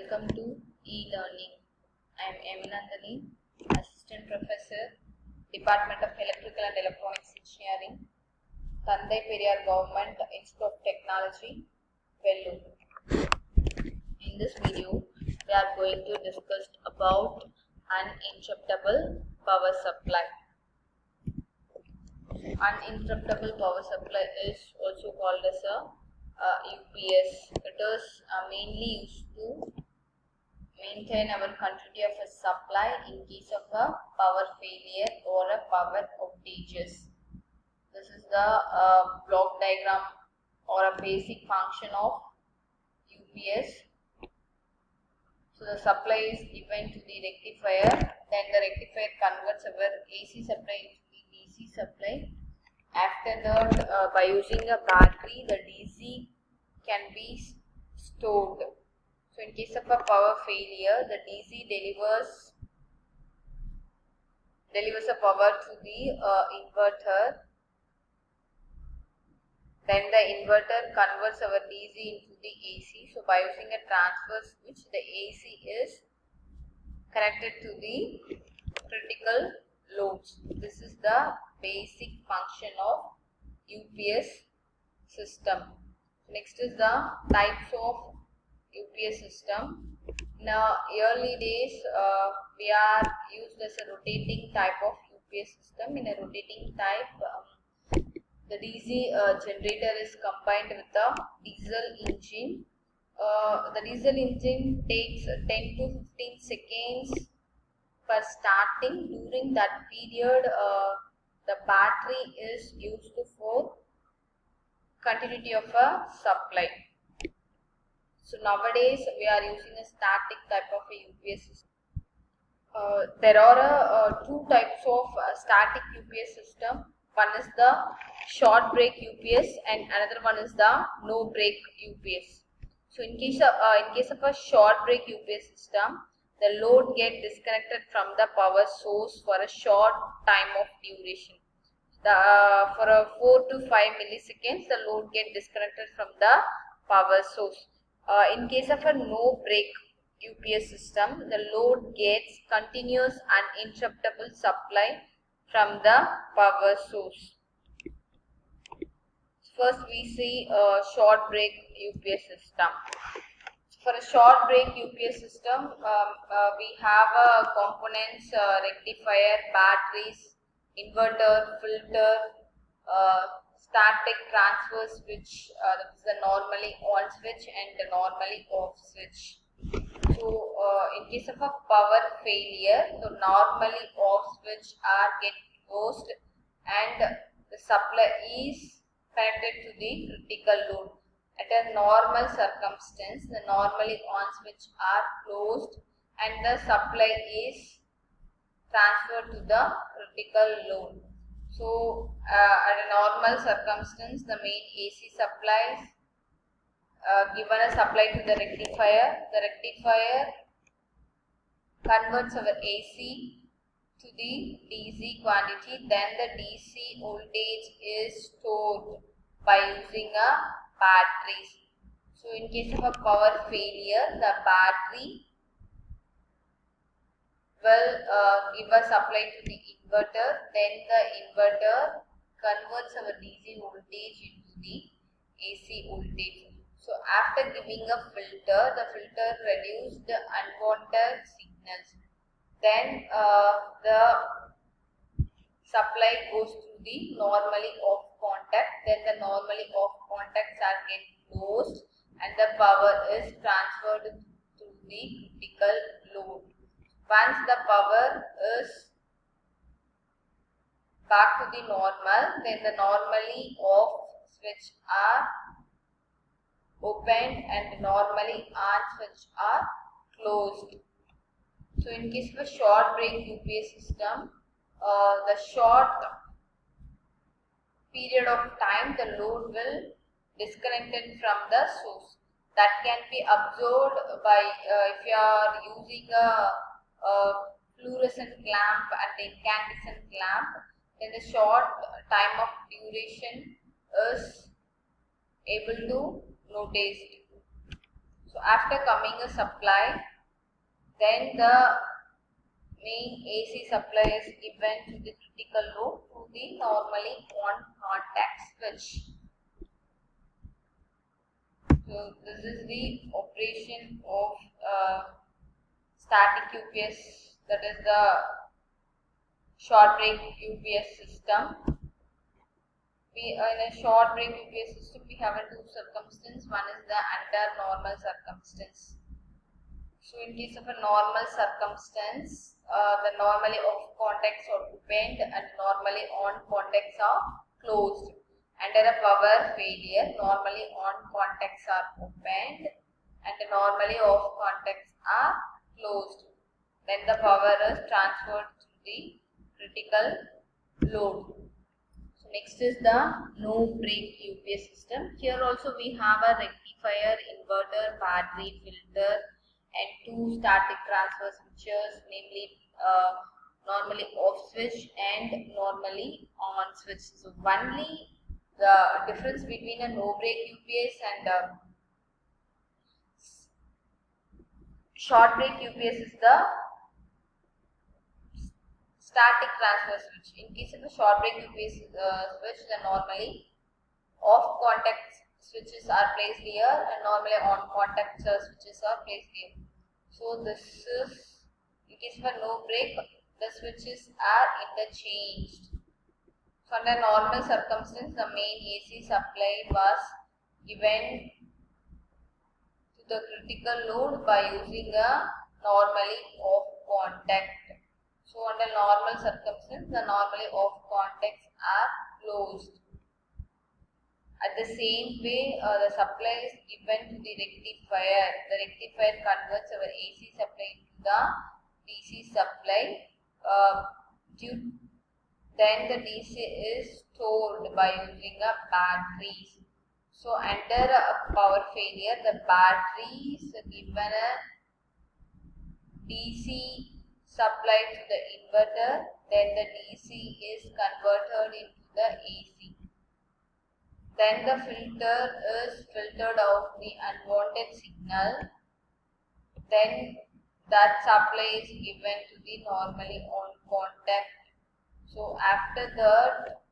Welcome to e-learning. I am Eminandani, Assistant Professor, Department of Electrical and Electronics Engineering, Thandai Periyar Government Institute of Technology, Vellore. In this video, we are going to discuss about uninterruptible power supply. Uninterruptible power supply is also called as a UPS. It is mainly used to maintain our continuity of a supply in case of a power failure or a power outages. This is the block diagram or a basic function of UPS. So the supply is given to the rectifier, then the rectifier converts our AC supply into the DC supply. After that, by using a battery, the DC can be stored. So in case of a power failure, the DC delivers a power to the inverter. Then the inverter converts our DC into the AC. So by using a transfer switch, the AC is connected to the critical loads. This is the basic function of UPS system. Next is the types of UPS system. In early days, we are used as a rotating type of UPS system. In a rotating type, the DC generator is combined with a diesel engine. The diesel engine takes 10 to 15 seconds for starting. During that period, the battery is used for continuity of a supply. So nowadays we are using a static type of a UPS system. There are two types of static UPS system. One is the short break UPS and another one is the no break UPS. So in case of a short break UPS system, the load gets disconnected from the power source for a short time of duration. For a 4 to 5 milliseconds, the load gets disconnected from the power source. In case of a no break UPS system, the load gets continuous uninterruptible supply from the power source. First we see a short break UPS system. For a short break UPS system, we have components, rectifier, batteries, inverter, filter, static transfer switch, that is the normally on switch and the normally off switch. So in case of a power failure, the normally off switch are get closed and the supply is connected to the critical load. At a normal circumstance, the normally on switch are closed and the supply is transferred to the critical load. So at a normal circumstance, the main AC supplies given a supply to the rectifier. The rectifier converts our AC to the DC quantity. Then the DC voltage is stored by using a batteries. So in case of a power failure, the battery will give a supply to the inverter. Then the inverter converts our DC voltage into the AC voltage. So after giving a filter, the filter reduces the unwanted signals. Then the supply goes to the normally off contact. Then the normally off contacts are get closed and the power is transferred to the critical load. Once the power is back to the normal, then the normally off switch are opened and normally on switch are closed. So in case of a short break UPS system, the short period of time the load will disconnected from the source. That can be observed by if you are using a fluorescent lamp and incandescent lamp, then the short time of duration is able to notice. So after coming a supply, then the main AC supply is given to the critical load to the normally on contact switch. So this is the operation of static UPS, that is the short break UPS system. In a short break UPS system, we have two circumstances. One is the under normal circumstance. So in case of a normal circumstance, the normally off contacts are opened and normally on contacts are closed. Under a power failure, normally on contacts are opened and normally off contacts are closed. Then the power is transferred to the critical load. So next is the no break UPS system. Here also we have a rectifier, inverter, battery, filter and two static transfer switches, namely normally off switch and normally on switch. So only the difference between a no break UPS and short break UPS is the static transfer switch. In case of a short break UPS switch, then normally off contact switches are placed here and normally on contact switches are placed here. So this is, in case of a no break, the switches are interchanged. So under normal circumstances, the main AC supply was given to the critical load by using a normally off contact. So under normal circumstances, the normally off contacts are closed. At the same way, the supply is given to the rectifier. The rectifier converts our AC supply into the DC supply. Then the DC is stored by using a batteries. So under a power failure, the batteries are given a DC supply to the inverter. Then the DC is converted into the AC. Then the filter is filtered out the unwanted signal. Then that supply is given to the normally on contact. So after that,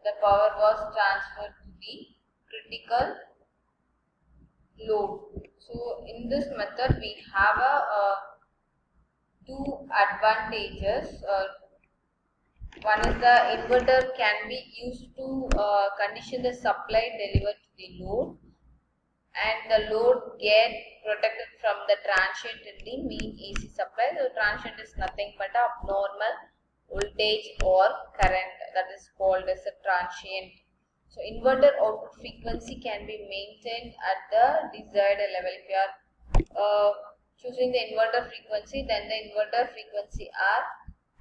the power was transferred to the critical load. So in this method, we have two advantages. One is the inverter can be used to condition the supply delivered to the load, and the load get protected from the transient in the main AC supply. The transient is nothing but a abnormal voltage or current, that is called as a transient. So inverter output frequency can be maintained at the desired level. If you are choosing the inverter frequency, then the inverter frequency are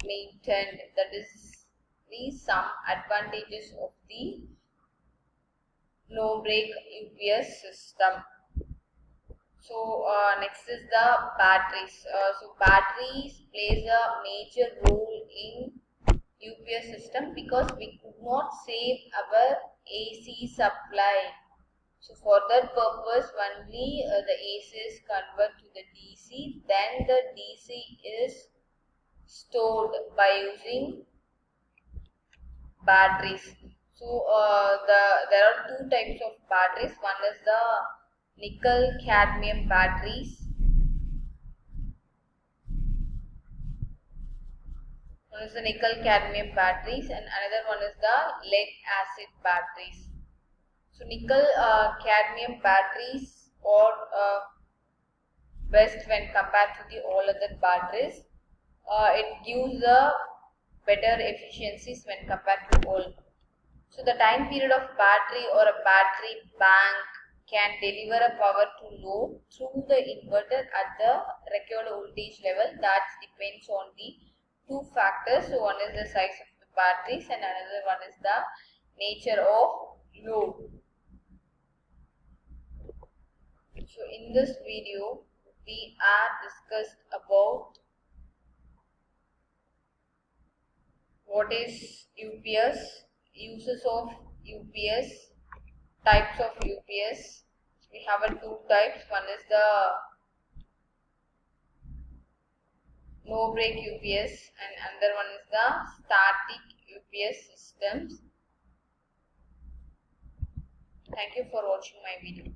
maintained. That is the some advantages of the no break UPS system. So next is the batteries. So batteries plays a major role in UPS system because we could not save our AC supply. So for that purpose, only the AC is converted to the DC. Then the DC is stored by using batteries. So there are two types of batteries. One is the nickel cadmium batteries. One is the nickel cadmium batteries and another one is the lead acid batteries. So nickel cadmium batteries are best when compared to the all other batteries. It gives a better efficiencies when compared to all. So the time period of battery or a battery bank can deliver a power to load through the inverter at the required voltage level. That depends on the two factors. So one is the size of the batteries and another one is the nature of load. So in this video we are discussed about what is UPS, uses of UPS, types of UPS, We have a two types. One is the no break UPS and another one is the static UPS systems. Thank you for watching my video.